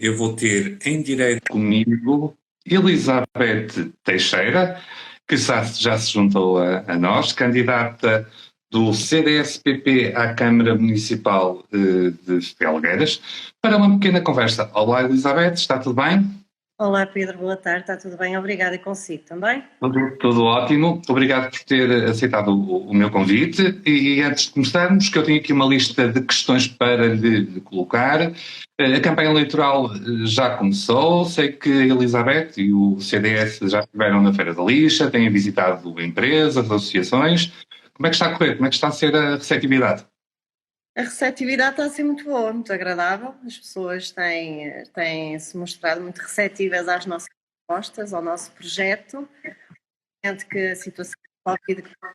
eu vou ter em direto comigo Elizabeth Teixeira, que já se juntou a nós, candidata do CDS-PP à Câmara Municipal de Felgueiras, para uma pequena conversa. Olá, Elizabeth, está tudo bem? Olá Pedro, boa tarde, está tudo bem? Obrigada e consigo também? Tudo ótimo, obrigado por ter aceitado o meu convite e antes de começarmos, que eu tenho aqui uma lista de questões para lhe colocar. A campanha eleitoral já começou, sei que a Elizabeth e o CDS já estiveram na Feira da Lixa, têm visitado empresas, associações. Como é que está a correr? Como é que está a ser a receptividade? A receptividade está a ser muito boa, muito agradável. As pessoas têm se mostrado muito receptivas às nossas propostas, ao nosso projeto. Sente que a situação de Covid que pode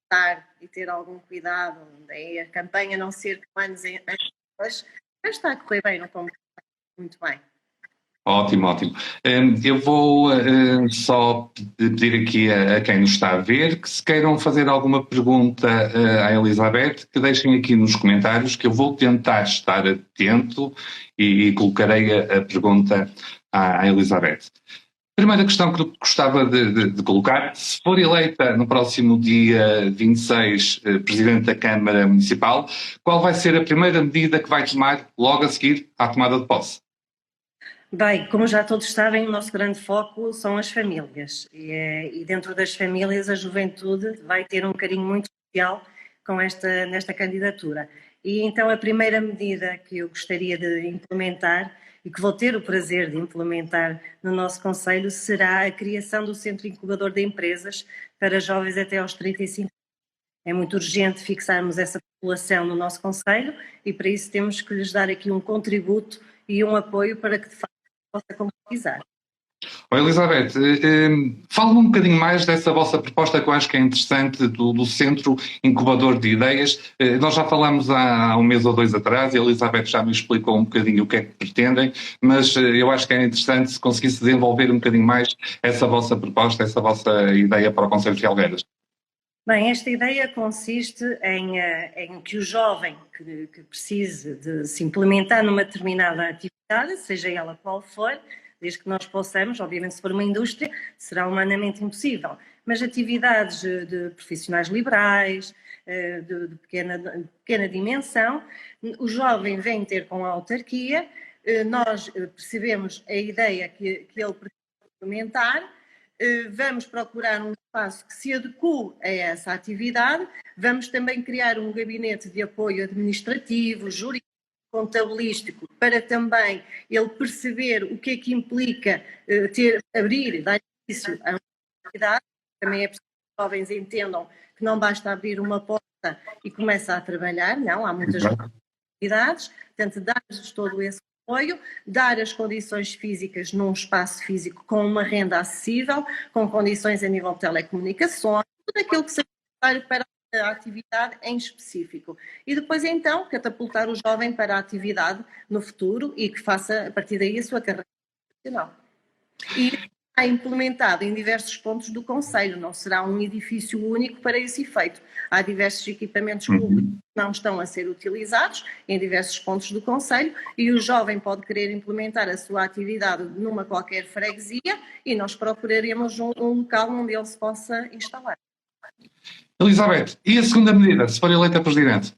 estar e ter algum cuidado, daí a campanha não ser com anos em anos, mas está a correr bem, não estou muito bem. Ótimo, ótimo. Eu vou só pedir aqui a quem nos está a ver que se queiram fazer alguma pergunta à Elizabeth, que deixem aqui nos comentários que eu vou tentar estar atento e colocarei a pergunta à Elizabeth. Primeira questão que gostava de colocar: se for eleita no próximo dia 26 Presidente da Câmara Municipal, qual vai ser a primeira medida que vai tomar logo a seguir à tomada de posse? Bem, como já todos sabem, o nosso grande foco são as famílias e dentro das famílias a juventude vai ter um carinho muito especial nesta candidatura. E então a primeira medida que eu gostaria de implementar e que vou ter o prazer de implementar no nosso Conselho será a criação do Centro Incubador de Empresas para jovens até aos 35 anos. É muito urgente fixarmos essa população no nosso Conselho e para isso temos que lhes dar aqui um contributo e um apoio para que de facto possa concretizar. Elizabeth, fala-me um bocadinho mais dessa vossa proposta que eu acho que é interessante do Centro Incubador de Ideias. Nós já falámos há um mês ou dois atrás e a Elizabeth já me explicou um bocadinho o que é que pretendem, mas eu acho que é interessante se conseguisse desenvolver um bocadinho mais essa vossa proposta, essa vossa ideia para o Conselho de Felgueiras. Bem, esta ideia consiste em que o jovem que precise de se implementar numa determinada atividade, seja ela qual for, desde que nós possamos, obviamente se for uma indústria, será humanamente impossível, mas atividades de profissionais liberais, de pequena dimensão, o jovem vem ter com a autarquia, nós percebemos a ideia que ele precisa implementar, vamos procurar um espaço que se adeque a essa atividade, vamos também criar um gabinete de apoio administrativo, jurídico, contabilístico, para também ele perceber o que é que implica abrir, dar início a uma atividade. Também é preciso que os jovens entendam que não basta abrir uma porta e começar a trabalhar, não, há muitas atividades, portanto, dar-lhes todo esse apoio, dar as condições físicas num espaço físico com uma renda acessível, com condições a nível de telecomunicações, tudo aquilo que seja necessário para a atividade em específico. E depois então catapultar o jovem para a atividade no futuro e que faça a partir daí a sua carreira profissional. E está implementado em diversos pontos do Conselho, não será um edifício único para esse efeito. Há diversos equipamentos públicos que não estão a ser utilizados em diversos pontos do Conselho e o jovem pode querer implementar a sua atividade numa qualquer freguesia e nós procuraremos um local onde ele se possa instalar. Elizabeth, e a segunda medida, se for eleita Presidente?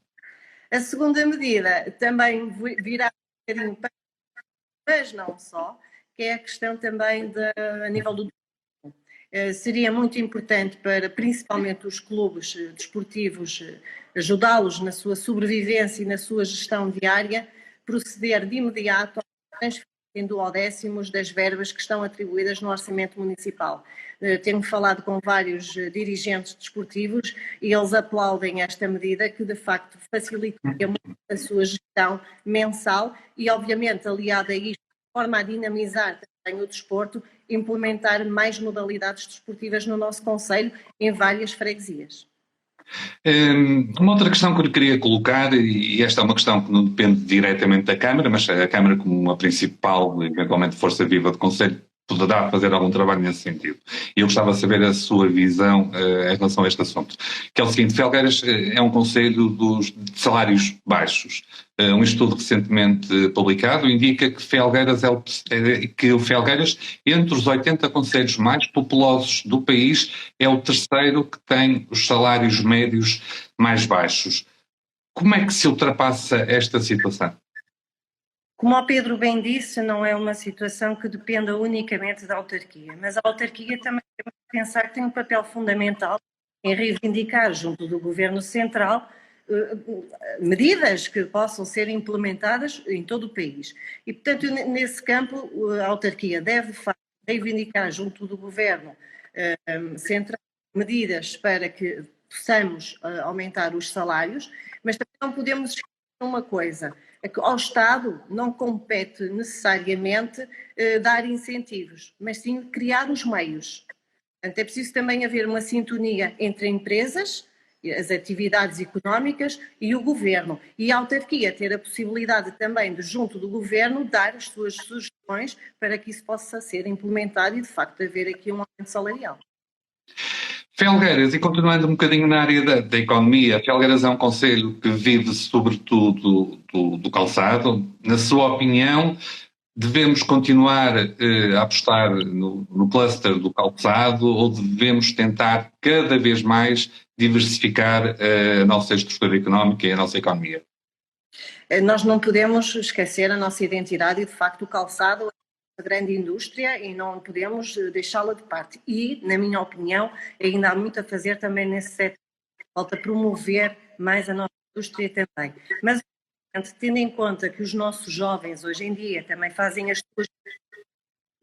A segunda medida também virá um bocadinho para, mas não só, que é a questão também a nível do seria muito importante para principalmente os clubes desportivos ajudá-los na sua sobrevivência e na sua gestão diária, proceder de imediato à transferência em duodécimos das verbas que estão atribuídas no orçamento municipal. Tenho falado com vários dirigentes desportivos e eles aplaudem esta medida que de facto facilitaria muito a sua gestão mensal e obviamente aliada a isto, de forma a dinamizar também o desporto, implementar mais modalidades desportivas no nosso concelho em várias freguesias. Uma outra questão que eu lhe queria colocar, e esta é uma questão que não depende diretamente da Câmara, mas a Câmara como uma principal, eventualmente, força viva do Conselho, poderá fazer algum trabalho nesse sentido. E eu gostava de saber a sua visão em relação a este assunto. Que é o seguinte, Felgueiras é um concelho de salários baixos. Um estudo recentemente publicado indica que Felgueiras que o Felgueiras, entre os 80 concelhos mais populosos do país, é o terceiro que tem os salários médios mais baixos. Como é que se ultrapassa esta situação? Como o Pedro bem disse, não é uma situação que dependa unicamente da autarquia, mas a autarquia também tem que pensar que tem um papel fundamental em reivindicar junto do Governo Central medidas que possam ser implementadas em todo o país. E, portanto, nesse campo, a autarquia deve, de facto, reivindicar junto do Governo Central medidas para que possamos aumentar os salários, mas também não podemos esquecer uma coisa, é que ao Estado não compete necessariamente dar incentivos, mas sim criar os meios. Portanto, é preciso também haver uma sintonia entre empresas, as atividades económicas e o Governo. E a autarquia ter a possibilidade também de, junto do Governo, dar as suas sugestões para que isso possa ser implementado e, de facto, haver aqui um aumento salarial. Felgueiras, e continuando um bocadinho na área da economia, Felgueiras é um concelho que vive sobretudo do calçado. Na sua opinião, devemos continuar a apostar no cluster do calçado ou devemos tentar cada vez mais diversificar a nossa estrutura económica e a nossa economia? Nós não podemos esquecer a nossa identidade e, de facto, o calçado é uma grande indústria e não podemos deixá-la de parte. E, na minha opinião, ainda há muito a fazer também nesse setor. Falta promover mais a nossa indústria também. Mas, tendo em conta que os nossos jovens hoje em dia também fazem as suas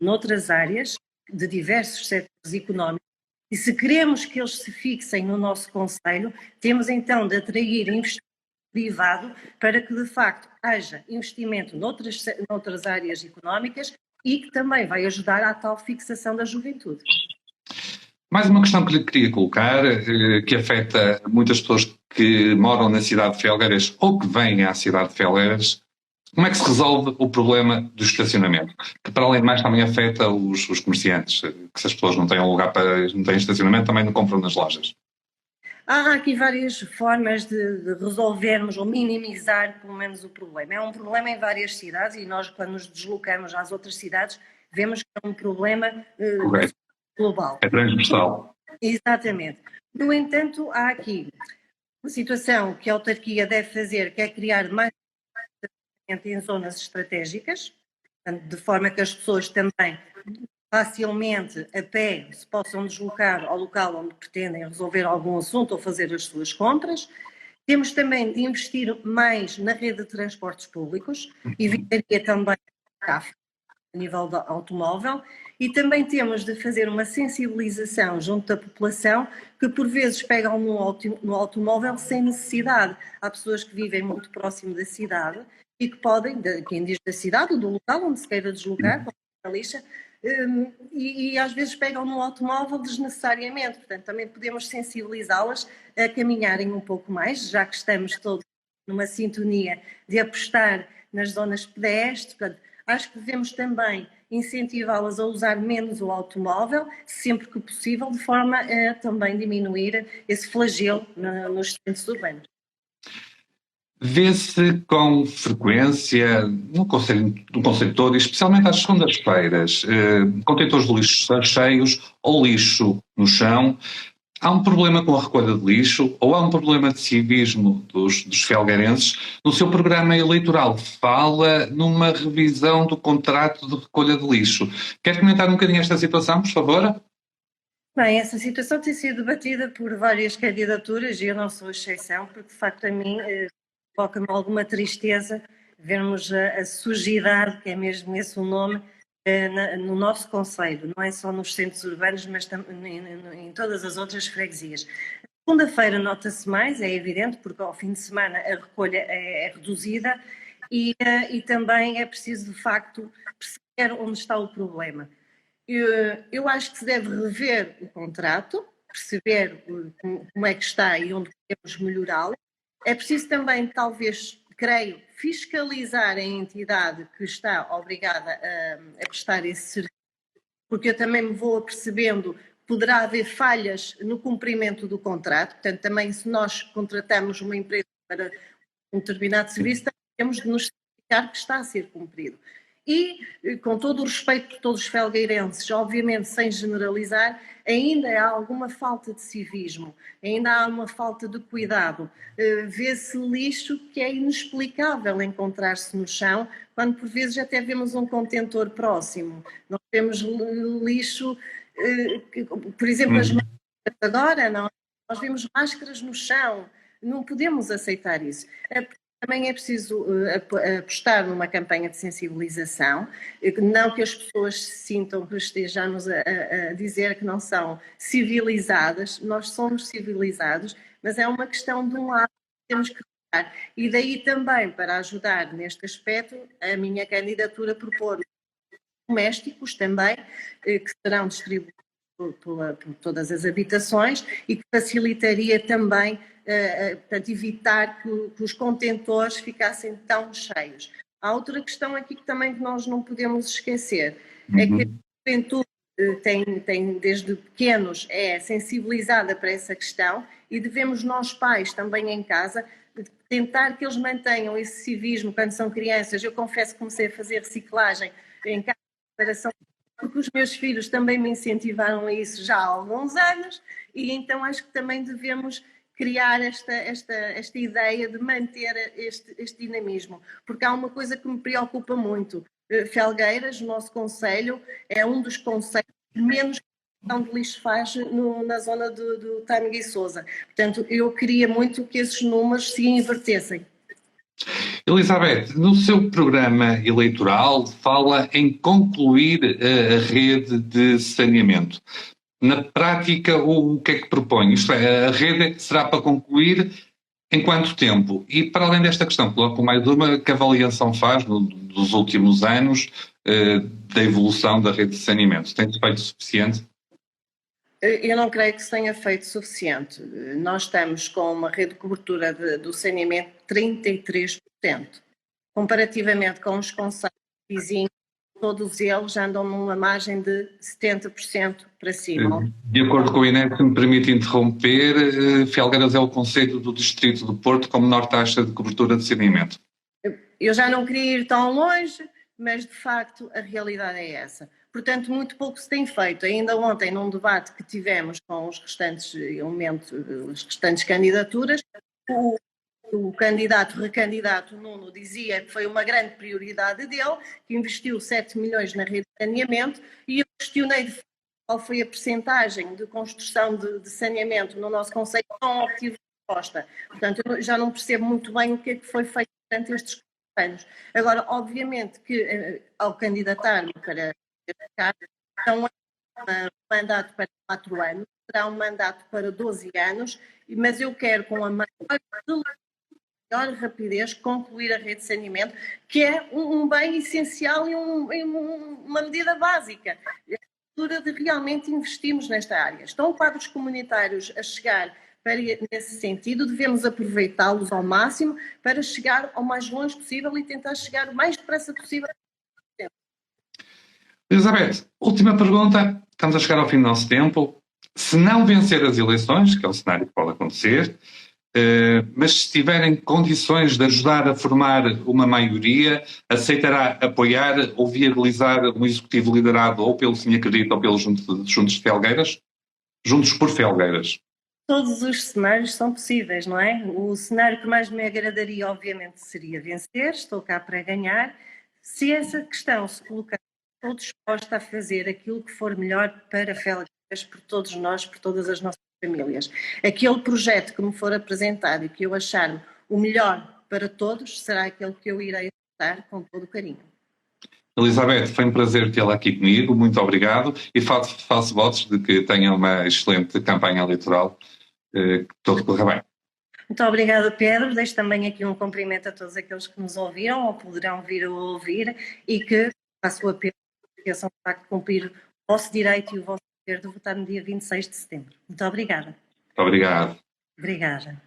noutras áreas de diversos setores económicos, e se queremos que eles se fixem no nosso concelho, temos então de atrair investimento privado para que de facto haja investimento noutras áreas económicas e que também vai ajudar à tal fixação da juventude. Mais uma questão que lhe queria colocar, que afeta muitas pessoas que moram na cidade de Felgueiras ou que vêm à cidade de Felgueiras. Como é que se resolve o problema do estacionamento? Que, para além de mais, também afeta os comerciantes, que se as pessoas não têm um lugar não têm estacionamento, também não compram nas lojas. Há aqui várias formas de resolvermos ou minimizar, pelo menos, o problema. É um problema em várias cidades e nós, quando nos deslocamos às outras cidades, vemos que é um problema global. É transversal. Exatamente. No entanto, há aqui uma situação que a autarquia deve fazer, que é criar mais em zonas estratégicas, de forma que as pessoas também facilmente a pé se possam deslocar ao local onde pretendem resolver algum assunto ou fazer as suas compras. Temos também de investir mais na rede de transportes públicos, evitaria também a nível do automóvel, e também temos de fazer uma sensibilização junto da população que por vezes pegam no automóvel sem necessidade. Há pessoas que vivem muito próximo da cidade e que podem, quem diz da cidade ou do local onde se queira deslocar, a lixa, e às vezes pegam no automóvel desnecessariamente. Portanto, também podemos sensibilizá-las a caminharem um pouco mais, já que estamos todos numa sintonia de apostar nas zonas pedestres. Portanto, acho que devemos também incentivá-las a usar menos o automóvel, sempre que possível, de forma a também diminuir esse flagelo nos centros urbanos. Vê-se com frequência no Conselho todo, especialmente às segundas-feiras, contentores de lixo cheios ou lixo no chão. Há um problema com a recolha de lixo ou há um problema de civismo dos felgueirenses? No seu programa eleitoral fala numa revisão do contrato de recolha de lixo. Quer comentar um bocadinho esta situação, por favor? Bem, essa situação tem sido debatida por várias candidaturas e eu não sou exceção, porque de facto a mim provoca-me alguma tristeza vermos a sujidade, que é mesmo esse o nome, no nosso concelho, não é só nos centros urbanos, mas também em todas as outras freguesias. Segunda-feira nota-se mais, é evidente, porque ao fim de semana a recolha é reduzida e também é preciso, de facto, perceber onde está o problema. Eu acho que se deve rever o contrato, perceber como é que está e onde podemos melhorá-lo. É preciso também, talvez, creio, fiscalizar a entidade que está obrigada a prestar esse serviço porque eu também me vou apercebendo que poderá haver falhas no cumprimento do contrato, portanto também se nós contratamos uma empresa para um determinado serviço, temos de nos certificar que está a ser cumprido. E, com todo o respeito por todos os felgueirenses, obviamente sem generalizar, ainda há alguma falta de civismo, ainda há uma falta de cuidado. Vê-se lixo que é inexplicável encontrar-se no chão, quando por vezes até vemos um contentor próximo. Nós temos lixo, por exemplo, as máscaras agora, nós vemos máscaras no chão, não podemos aceitar isso. Também é preciso apostar numa campanha de sensibilização, não que as pessoas se sintam que estejamos a dizer que não são civilizadas, nós somos civilizados, mas é uma questão de um lado que temos que cuidar. E daí também, para ajudar neste aspecto, a minha candidatura propor domésticos também, que serão distribuídos por todas as habitações e que facilitaria também portanto, evitar que os contentores ficassem tão cheios. Há outra questão aqui que também nós não podemos esquecer, é que a juventude tem desde pequenos é sensibilizada para essa questão e devemos nós pais também em casa tentar que eles mantenham esse civismo quando são crianças. Eu confesso que comecei a fazer reciclagem em casa de preparação porque os meus filhos também me incentivaram a isso já há alguns anos e então acho que também devemos criar esta ideia de manter este dinamismo, porque há uma coisa que me preocupa muito. Felgueiras, o nosso concelho, é um dos concelhos que menos gestão de lixo faz na zona do Tâmega e Sousa. Portanto, eu queria muito que esses números se invertessem. Elizabeth, no seu programa eleitoral fala em concluir a rede de saneamento. Na prática, o que é que propõe? Isto é, a rede será para concluir em quanto tempo? E para além desta questão, coloco mais uma, que avaliação faz dos últimos anos da evolução da rede de saneamento? Tem-se feito suficiente? Eu não creio que se tenha feito suficiente. Nós estamos com uma rede de cobertura do saneamento de 33%. Comparativamente com os concelhos vizinhos, todos eles andam numa margem de 70% para cima. De acordo com o INE, se me permite interromper, Felgueiras é o concelho do Distrito do Porto com menor taxa de cobertura de saneamento. Eu já não queria ir tão longe, mas de facto a realidade é essa. Portanto, muito pouco se tem feito. Ainda ontem, num debate que tivemos com os restantes elementos, as restantes candidaturas, o recandidato Nuno dizia que foi uma grande prioridade dele, que investiu 7 milhões na rede de saneamento, e eu questionei de qual foi a percentagem de construção de saneamento no nosso concelho, não obtive resposta. Portanto, eu já não percebo muito bem o que é que foi feito durante estes anos. Agora, obviamente que ao candidatar-me para este cargo, não é um mandato para 4 anos, será um mandato para 12 anos, mas eu quero com a maior rapidez concluir a rede de saneamento, que é um bem essencial e uma medida básica. É a altura de realmente investirmos nesta área. Estão quadros comunitários a chegar nesse sentido, devemos aproveitá-los ao máximo para chegar ao mais longe possível e tentar chegar o mais depressa possível. Elizabeth, última pergunta. Estamos a chegar ao fim do nosso tempo. Se não vencer as eleições, que é um cenário que pode acontecer, mas se tiverem condições de ajudar a formar uma maioria, aceitará apoiar ou viabilizar um executivo liderado ou pelo Sim Acredita ou pelos Juntos de Felgueiras? Juntos por Felgueiras. Todos os cenários são possíveis, não é? O cenário que mais me agradaria, obviamente, seria vencer, estou cá para ganhar. Se essa questão se colocar, estou disposta a fazer aquilo que for melhor para Felgueiras, por todos nós, por todas as nossas famílias. Aquele projeto que me for apresentado e que eu achar o melhor para todos, será aquele que eu irei executar com todo o carinho. Elizabeth, foi um prazer tê-la aqui comigo, muito obrigado, e faço votos de que tenha uma excelente campanha eleitoral, que tudo corra bem. Muito obrigada, Pedro. Deixo também aqui um cumprimento a todos aqueles que nos ouviram ou poderão vir a ouvir e que faço o apelo que são de facto cumprir o vosso direito e o vosso dever de votar no dia 26 de setembro. Muito obrigada. Muito obrigado. Obrigada.